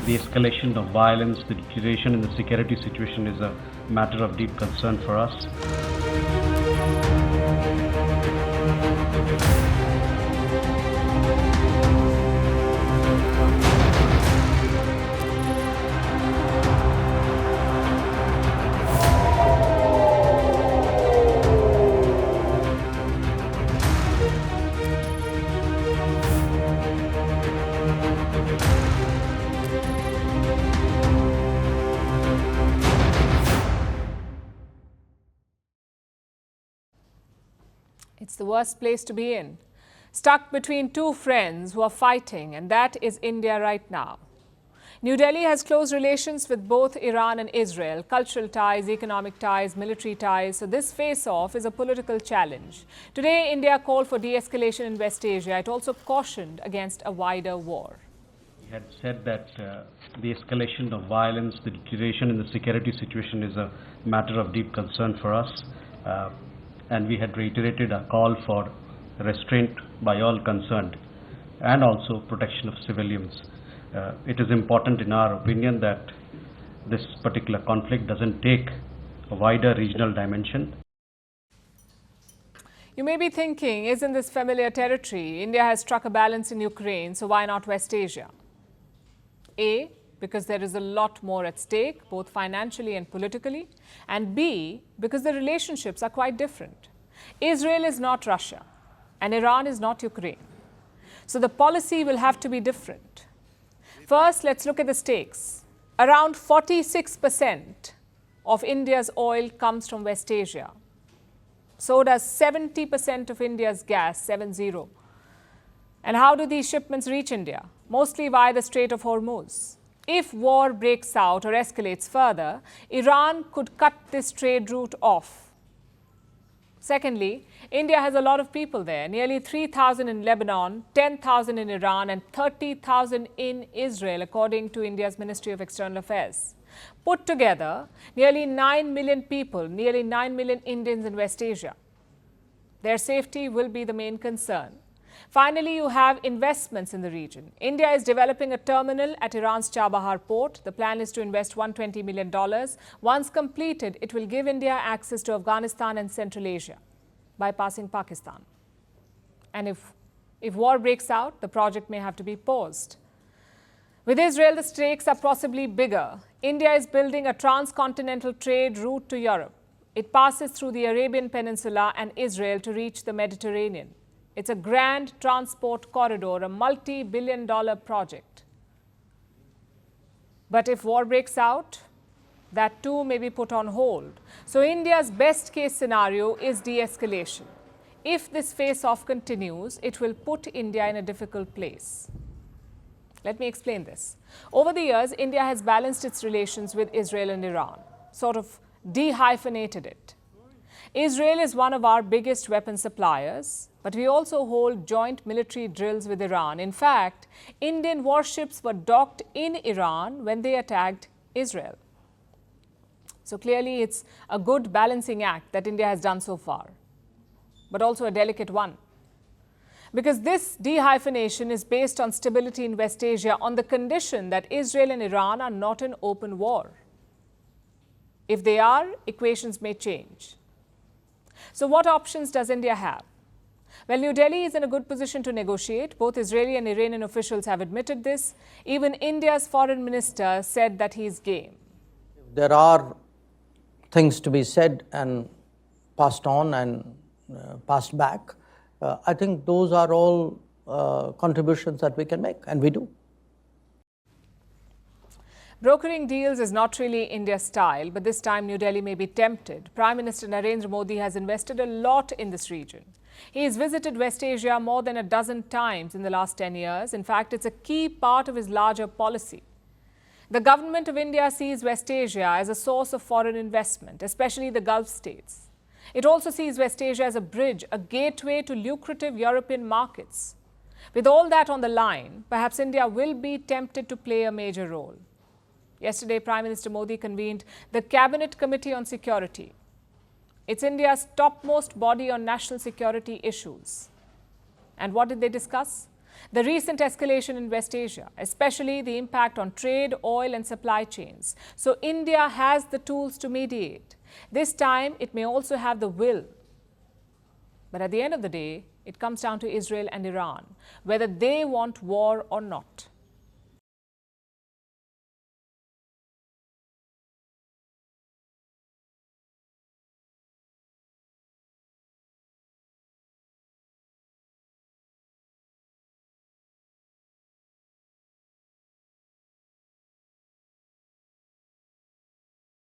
The escalation of violence, the deterioration in the security situation is a matter of deep concern for us. It's the worst place to be in. Stuck between two friends who are fighting, and that is India right now. New Delhi has close relations with both Iran and Israel, cultural ties, economic ties, military ties. So this face-off is a political challenge. Today, India called for de-escalation in West Asia. It also cautioned against a wider war. We had said that the escalation of violence, the deterioration in the security situation is a matter of deep concern for us. And we had reiterated a call for restraint by all concerned and also protection of civilians. It is important in our opinion that this particular conflict doesn't take a wider regional dimension. You may be thinking, isn't this familiar territory? India has struck a balance in Ukraine, so why not West Asia? A, because there is a lot more at stake, both financially and politically, and B, because the relationships are quite different. Israel is not Russia, and Iran is not Ukraine. So the policy will have to be different. First, let's look at the stakes. Around 46% of India's oil comes from West Asia. So does 70% of India's gas, 70. And how do these shipments reach India? Mostly via the Strait of Hormuz. If war breaks out or escalates further, Iran could cut this trade route off. Secondly, India has a lot of people there, nearly 3,000 in Lebanon, 10,000 in Iran and 30,000 in Israel, according to India's Ministry of External Affairs. Put together, nearly 9 million people, nearly 9 million Indians in West Asia. Their safety will be the main concern. Finally, you have investments in the region. India is developing a terminal at Iran's Chabahar port. The plan is to invest $120 million. Once completed, it will give India access to Afghanistan and Central Asia, bypassing Pakistan. And if war breaks out, the project may have to be paused. With Israel, the stakes are possibly bigger. India is building a transcontinental trade route to Europe. It passes through the Arabian Peninsula and Israel to reach the Mediterranean. It's a grand transport corridor, a multi-billion-dollar project. But if war breaks out, that too may be put on hold. So India's best-case scenario is de-escalation. If this face-off continues, it will put India in a difficult place. Let me explain this. Over the years, India has balanced its relations with Israel and Iran, sort of de-hyphenated it. Israel is one of our biggest weapon suppliers, but we also hold joint military drills with Iran. In fact, Indian warships were docked in Iran when they attacked Israel. So clearly, it's a good balancing act that India has done so far, but also a delicate one. Because this de-hyphenation is based on stability in West Asia on the condition that Israel and Iran are not in open war. If they are, equations may change. So what options does India have? Well, New Delhi is in a good position to negotiate. Both Israeli and Iranian officials have admitted this. Even India's foreign minister said that he is game. There are things to be said and passed on and passed back. I think those are all contributions that we can make, and we do. Brokering deals is not really India's style, but this time New Delhi may be tempted. Prime Minister Narendra Modi has invested a lot in this region. He has visited West Asia more than a dozen times in the last 10 years. In fact, it's a key part of his larger policy. The government of India sees West Asia as a source of foreign investment, especially the Gulf states. It also sees West Asia as a bridge, a gateway to lucrative European markets. With all that on the line, perhaps India will be tempted to play a major role. Yesterday, Prime Minister Modi convened the Cabinet Committee on Security. It's India's topmost body on national security issues. And what did they discuss? the recent escalation in West Asia, especially the impact on trade, oil and supply chains. So India has the tools to mediate. This time, it may also have the will. But at the end of the day, it comes down to Israel and Iran, whether they want war or not.